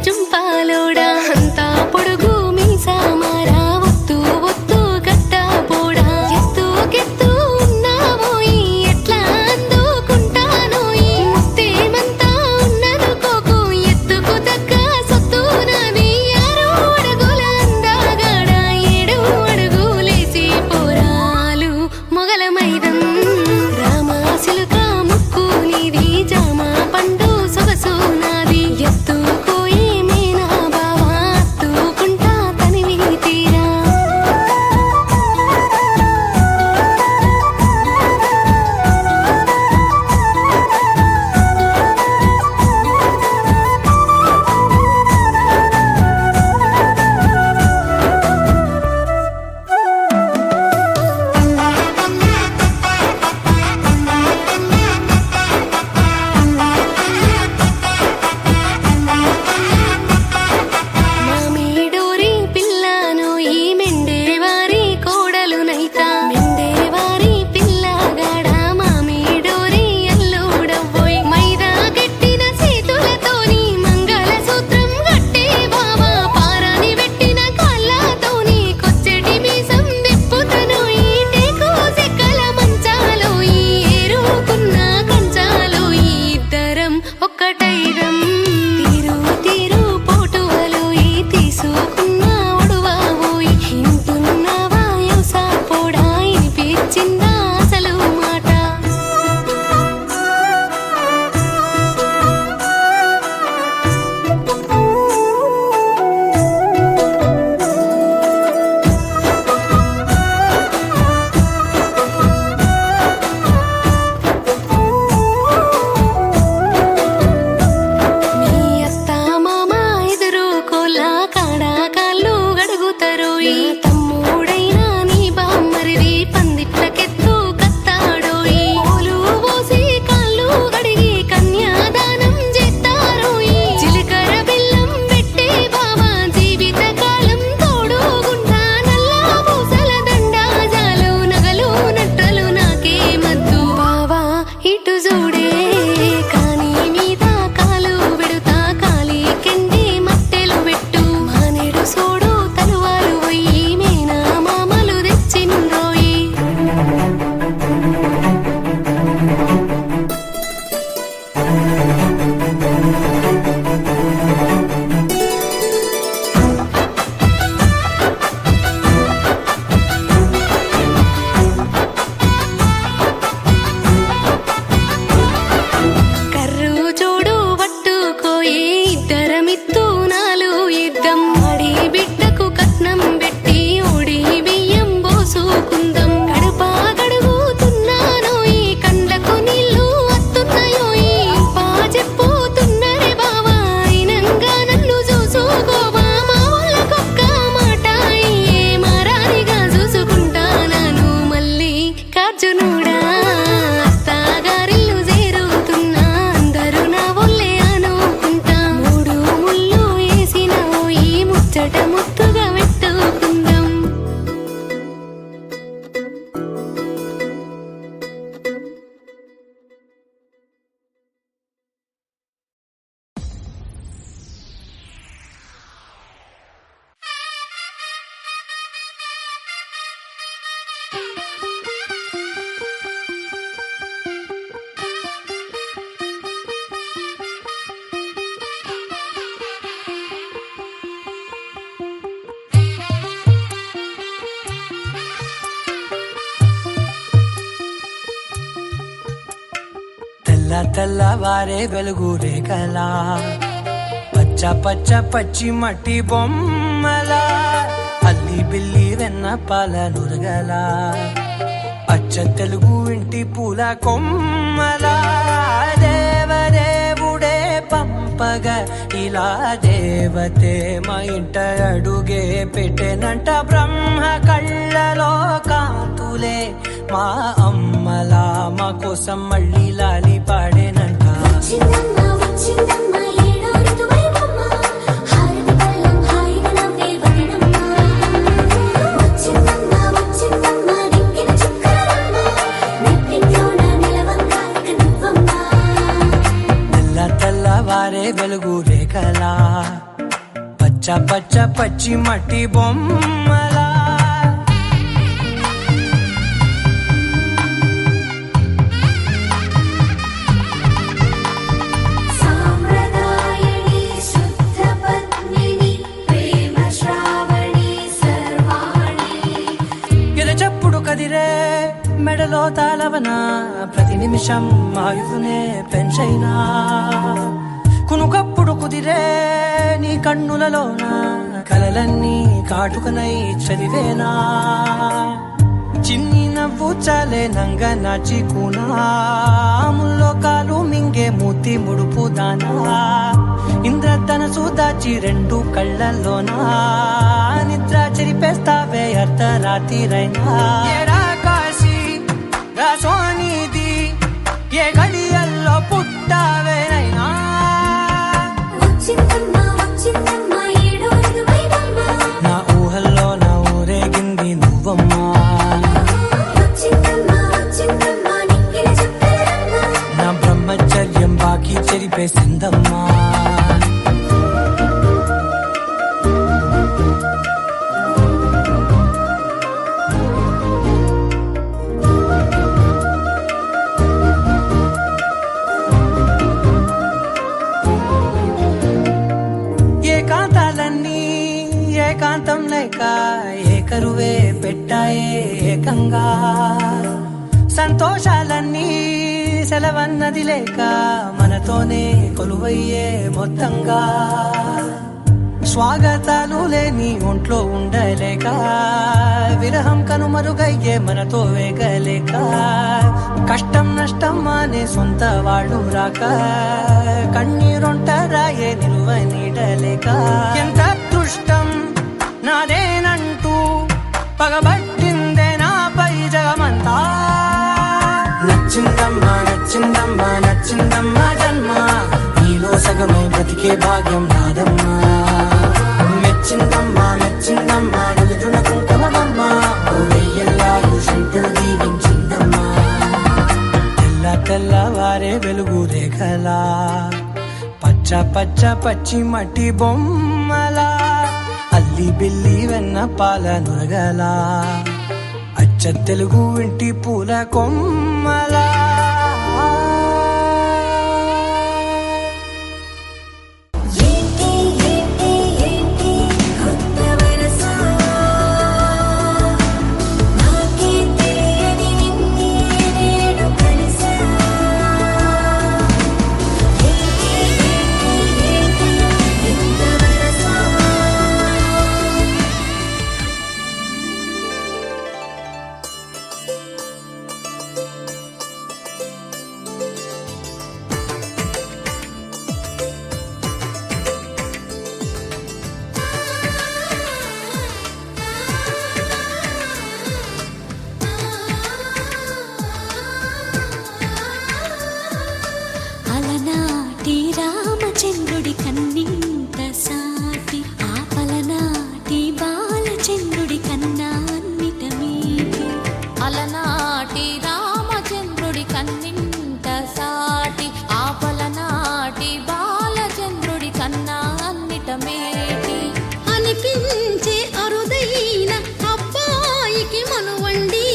జుంపాలోడా అంతా పొడుగు మీసా మారా ఒత్తు ఒత్తు గట్ట పోడా ఎత్తు కెత్తు ఉన్నావోయి ఎట్లా అందుకుంటానోయి ముత్తేమంతా ఉన్ననుకోకు ఎత్తుకు తగ్గ సొత్తు నాది 6 అడుగుల అందగాడ 7 అడుగులేసి పోరాలు మొగల మైదం రామా సిలుక ముక్కు నీది జామ పండు సొగసు నాది ఎత్తుకోయి మేనా బావా అత్తుకుంటా తనివి తీరా మామిడోరి పిల్లను ఈ మెండేవారి కోడలు నైతా మెండేవారి పిల్లగాడ మామిడోరి అల్లుడవ్వోయ్ మైదా గట్టిన చేతులతోని మంగళ సూత్రం గట్టే బావా పారాని పెట్టిన కాళ్ళతోని కొచ్చెటి మీసం దిప్పుతను ఈ టేకు చెక్కల మంచాలో ఈ ఏరుకున్న కంచాలో ఈ ఇద్దరం ఒక్కటైరం తీరు తీరు పోటువలు ఈ తీసుకున్న ఒడువావోయ్ ఇంటున్నావా యోసా పోడా ఇనిపించిందా అసలు మాట మీ అత్త మామ ఎదురు కోలా కాడా కాళ్ళు గడుగుతారు ఈ తమ్ముడైనా నీ బామ్మరిది పందిట్లకెత్తు కత్తాడోయి పూలు పోసి కాళ్ళు గడిగి కన్యాదానం చేస్తారోయి జీలకర్ర బెల్లం పెట్టే బావా జీవిత కాలం తోడుగుంటా నల్ల పూసల దండాజాలు నగలు నట్టలు నాకే మద్దు బావా ఇటు చూడే కాని మీద కాలు పెడుతా కాలి కెండి మట్టెలు పెట్టు మానేడు సోడు తలువాలు పోయి మేనా మామలు తెచ్చిండ్రోయి కర్రు చూడు పట్టుకోయి ఇద్దరమిత్తు నాలు ఇద్దం ఆడి బిడ్డకు కట్నం పెట్టి ఓడి బియ్యం పోసుకుందాం కడుపా గడుగుతున్నానోయి కండ్లకు నీళ్ళు వస్తున్నాయోయి పా చెప్పుతున్నరే బావా అయినంగా నన్ను చూసుకోవా మా వాళ్ళకొక్క మాట ఏ మారానిగా చూసుకుంటానాను మళ్ళీ కార్జునుడా అత్తగారిల్లు చేరుతున్నా అందరూ నా ఒళ్ళే అనుకుంటా 3 ముళ్ళు వేసిన ఈ ముచ్చట ముత్తుగా పెట్టుకుందాం తెల్లవారే వెలుగు రేఖలా పచ్చ పచ్చ పచ్చి మట్టి బొమ్మలా అల్లి బిల్లి వెన్న పాల నురగలా అచ్చ తెలుగు ఇంటి పూల కొమ్మలా దేవదేవుడే పంపగా ఇలా దేవతే మా ఇంట అడుగే పెట్టెనంట బ్రహ్మ కళ్ళలో కాంతులే మా అమ్మలా మా కోసం మళ్ళీ లాలి పాడేనంట వచ్చిందమ్మ వచ్చిందమ్మ ఏడో ఋతువైవమ్మ హారతి పళ్ళం హాయిగా నవ్వే వదనమ్మ వచ్చిందమ్మ వచ్చిందమ్మ దిక్కిన చుక్కలమ్మ నెట్టింట్లోన నిలవంగా ఇక నువ్వమ్మ తెల్లవారే వెలుగు రే రేఖలా పచ్చ పచ్చ పచ్చి మట్టి బొమ్మలా సామ్రదాయని శుద్ధ పద్మిని ప్రేమ శ్రావణి సర్వాణి ఎద చప్పుడు కదిరే మెడలో తాళవన ప్రతి నిమిషం ఆయుధునే పెంచైనా కునుకప్పుడు కుదిరే నీ కన్నులలోన కలలన్నీ కాటుకనై చదివేనా చిన్ని నవ్వు చాలే నంగ నాచి కూనాముల్లో కాలు మింగే మూతి ముడుపు దానా ఇంద్రధనసు దాచి రెండు కళ్ళల్లోనా నిద్ర చెరిపేస్తావే అర్ధరాత్రిరైనా ఏడా కాశీ రాసోనిది ఏ గడియల్లో పుట్టావేనైనా వచ్చిందమ్మ వచ్చిందమ్మ ఏడో ఋతువైవమ్మ నా ఊహల్లో నా ఊరేగింది నువ్వమ్మా వచ్చిందమ్మ వచ్చిందమ్మ నిక్కిన చుక్కలమ్మ నా బ్రహ్మచర్యం బాకీ చెరిపేసిందమ్మా ఏకాంతాలన్నీ ఏకాంతం లేక ఏకరువే పెట్టాయే ఏకంగా సంతోషాలన్నీ సెలవన్నది లేక మనతోనే కొలువయ్యే మొత్తంగా స్వాగతాలు లేని ఒంట్లో ఉండలేక విరహం కనుమరుగయ్యే మనతో వేగలేక కష్టం నష్టం అనే సొంత వాళ్ళు రాక కన్నీరొంటరాయే నిలువ నీడలేక ఎంత అదృష్టం నాదేనంటూ పగబట్టిందే నాపై జగమంతా నచ్చిందమ్మా నచ్చిందమ్మా నచ్చిందమ్మా జన్మ నీలో సగమై బ్రతికే భాగ్యం నాదమ్మా మెచ్చిందమ్మా మెచ్చిందమ్మా నుదుటిన కుంకుమమ్మా వెయ్యల్లాలు శంకరు దీవించిందమ్మా తెల్ల తెల్లవారే వెలుగు రేఖలా పచ్చ పచ్చ పచ్చి మట్టి బొమ్మలా అల్లి బిల్లి వెన్న పాల నురగలా అచ్చ తెలుగు ఇంటి పూల కొమ్మలా ఏంటి ఏంటి ఏంటి కొత్త వరస నాకే తెలియని నిన్నే నేడు కలిసా ఏంటి ఏంటి ఏంటి ఎంత వరస అలనాటి రామచంద్రుడి కన్నింత సాటి ఆపలనాటి బాలచంద్రుడి కన్నా అన్నిట మీది అలనాటి రామచంద్రుడి కన్నింత సాటి ఆపలనాటి బాలచంద్రుడి కన్నా అన్నిట మేటి అనిపించే అరుదైన అబ్బాయికి మనువండి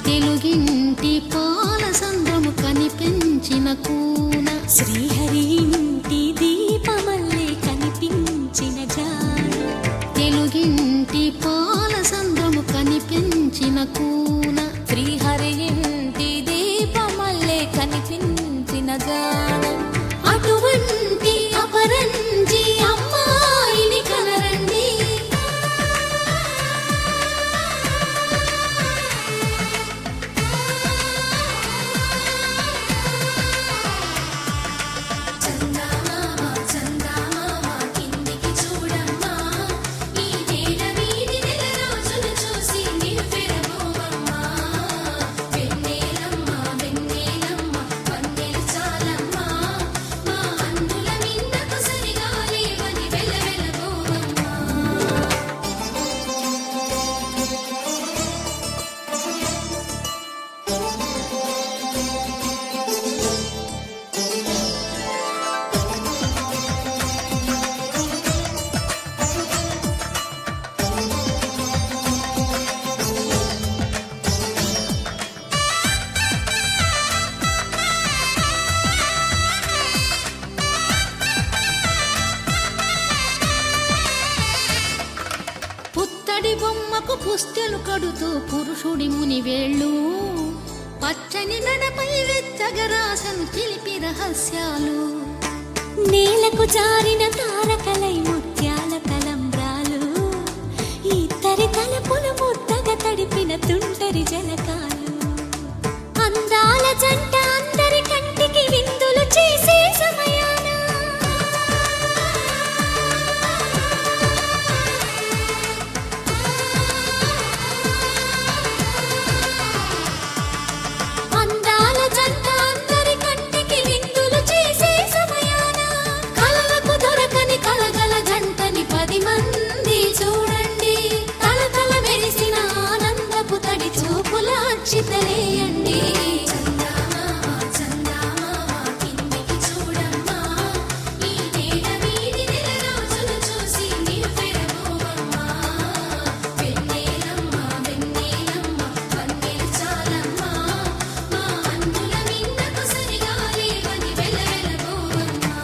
తెలుగింటి పాల సంద్రము కనిపించిన కూన శ్రీహరి ఇంటి దీపమల్లే కనిపించిన జాన తెలుగింటి పాల సంద్రము కనిపించిన కూన శ్రీహరి ఇంటి దీపమల్లే కనిపించిన జానం అటువంటి అపరంజి అమ్మాయిని కనరండి చందమామ చందమామ కిందికి చూడమ్మా ఈ నేల వీధి నెల రోజులు చూసి నివ్వెరపోవమ్మా అమ్మకు పుస్తెలు కడుతూ పురుషుడి ముని వేళ్ళు పచ్చని మెడపై వెచ్చగరాసను చిలిపి రహస్యాలు నేలకు జారిన తారకలై ముత్యాల తలంబ్రాలు ఇద్దరి తలపులు ముద్దగా తడిపిన తుంటరి జలకాలు అందాల జంట అందరి కంటికి విందులు చేసే సమయాన అందాల జంట అందరి కంటికి విందులు చేసే సమయాన కలలకు దొరకని కలగల జంటని 10 మంది చూడండి తలతల మెరిసిన ఆనందపు తడి చూపుల అక్షితలేయండి చందమామ చందమామ కిందికి చూడమ్మా ఈ నేల వీడి నెల రోజులు చూసి నీవు పెరగోవమ్మా వెన్నెలమ్మ వెన్నెలమ్మ వన్నెలు చాలమ్మా మా అన్నుల మిన్నకు సరిగా లేవని వెలవెలబోవమ్మా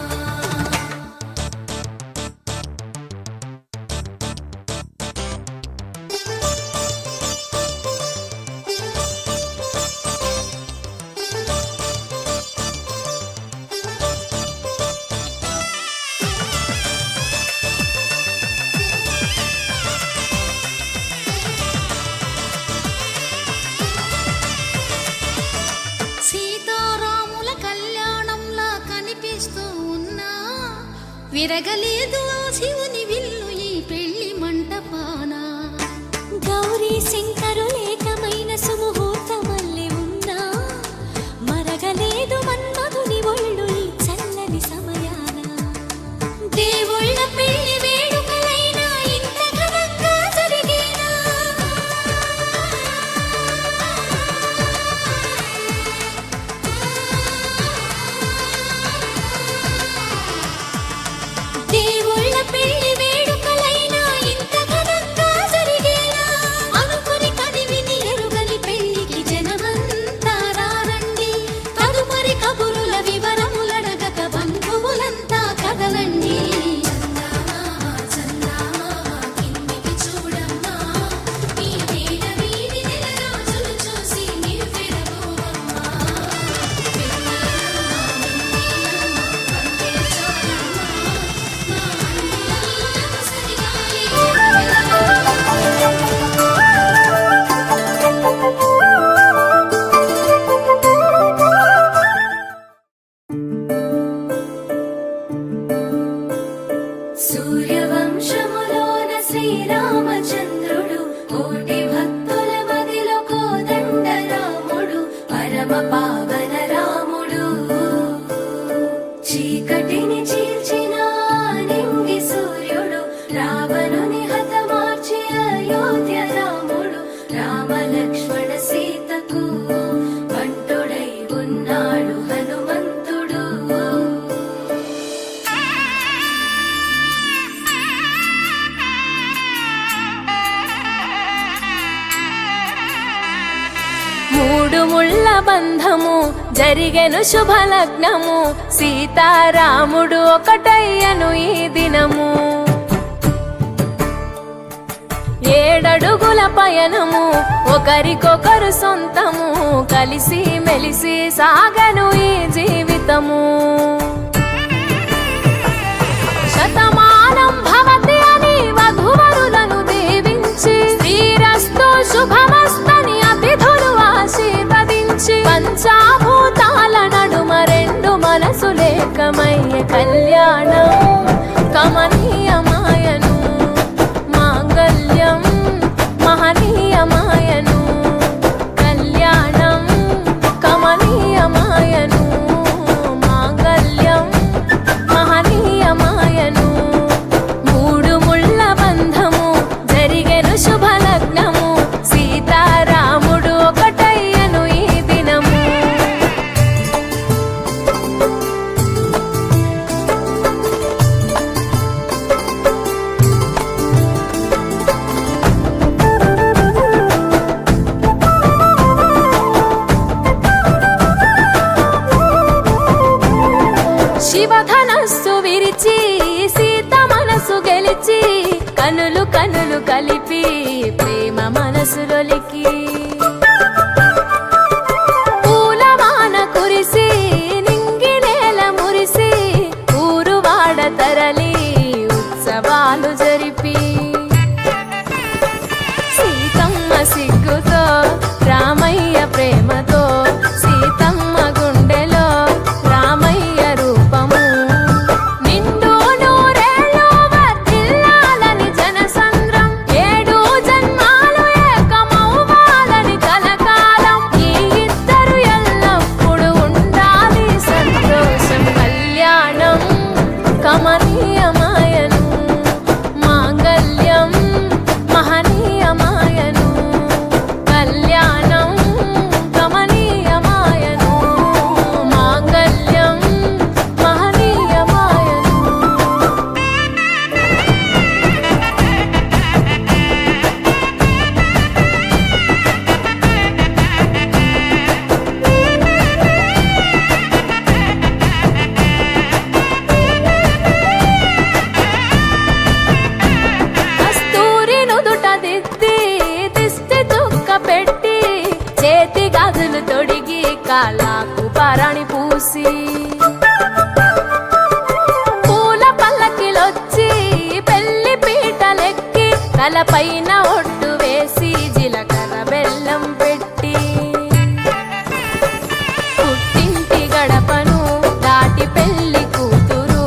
సీతారాముల కళ్యాణంలా కనిపిస్తూ ఉన్నా విరగలేదు ఆ శివుని విల్లు ఈ పెళ్లి మంటపాన గౌరీ శంకరులేకమైన సుముహూర్తమల్లె ఉన్నా మరగలేదు మన్మధుని ఒళ్ళు ఈ చల్లని సమయాన దేవుళ్ళ పెళ్లి వేడుకలైనా ఇంత ఘనంగా జరిగేనా దేవుళ్ళ పెళ్లి వేడుకలైనా ఇంత ఘనంగా జరిగేనా అనుకుని కనివిని ఎరుగని పెళ్లికి జనమంతా రారండి తదుపరి కబురుల వివరములడగక బంధువులంతా కదలండి చందమామ చందమామ కిందికి చూడమ్మా ఈ నేల వీడి నెల రోజులు చూసి నీవు పెరగోవమ్మా వెన్నెలమ్మ వెన్నెలమ్మ సూర్యవంశములోన శ్రీరామచంద్రుడు కోటి భక్తుల మదిలో కోదండ రాముడు పరమ పావన రాముడు చీకటిని చీల్చిన నింగి సూర్యుడు రావణుని హతమార్చి అయోధ్య రాముడు రామ లక్ష్మణ సీతకు బంటుడై ఉన్నాడు హనుమంతుడు మూడు ముళ్ళ బంధము జరిగెను శుభలగ్నము సీతారాముడు ఒకటయ్యను ఈ దినము 7 అడుగుల పయనము ఒకరికొకరు సొంతము కలిసి మెలిసి సాగను ఈ జీవితము శతమానం భవతి అని వధువరులను దీవించి శ్రీరస్తు శుభమస్తని అతిథులు ఆశీర్వదించి పంచాభూతాల నడుమ 2 మనసులేకమయ్యే కళ్యాణం కమనీయమాయను మాంగళ్యం మహనీయమాయను కళ్యాణం కమనీయమాయను మాంగళ్యం మహనీయమాయను 3 ముళ్ళ బంధము జరిగెను శుభలగ్నము సీతారాముడు ఒకటయ్యను ఈ దినము శివధనస్సు విరిచి సీత మనసు గెలిచి కనులు కనులు కలిపి ప్రేమ మనసులొలికి పూలవాన కురిసి నింగి నేల మురిసి ఊరు వాడ తరలి ఉత్సవాలు జరిపి సీతమ్మ సిగ్గుతో రామయ్య ప్రేమతో సీతమ్మ గుండెలో రామయ్య రూపము నిండు నూరేళ్ళు వర్ధిల్లాలని జనసంద్రం ఏడు జన్మాలు ఏకమవ్వాలని కలకాలం ఈ ఇద్దరు ఎల్లప్పుడు ఉండాలి సంతోషం కళ్యాణం కమనీయమాయను మాంగళ్యం మహనీయమాయను కళ్యాణం కమనీయమాయను మాంగళ్యం మహనీయమాయను కస్తూరి నుదుట దిద్ది దిష్టి చుక్క పెట్టి చేతి గాజులు తొడిగి కాళ్ళకు పరాణి పూసి పూల పల్లకిలొచ్చి పెళ్లి పీటలెక్కి తలపైన ఒట్టు వేసి జీలకర్ర బెల్లం పెట్టి పుట్టింటి గడపను దాటి పెళ్లి కూతురు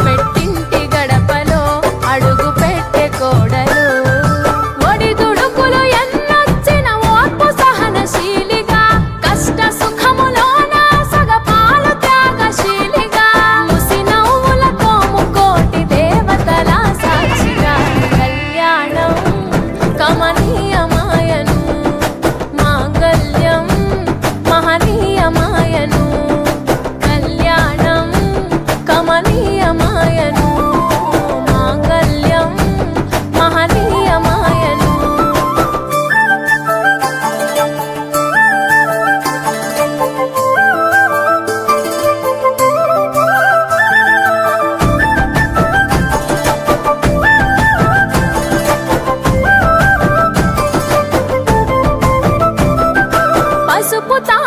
మెట్టింటి గడపలో అడుగు పెట్టే కోడలు ఒడిదుడుకులు ఎన్నొచ్చిన ఓర్పు సహనశీలిగా కష్ట సుఖములోన సగపాలు త్యాగశీలిగా ముసి నవ్వులతో ముకోటి దేవతల సాక్షిగా కళ్యాణం కమనీయమాయను మాంగళ్యం మహనీయమాయను కళ్యాణం కమనీయమాయను మాంగళ్యం మహనీయమాయను పసుపు తా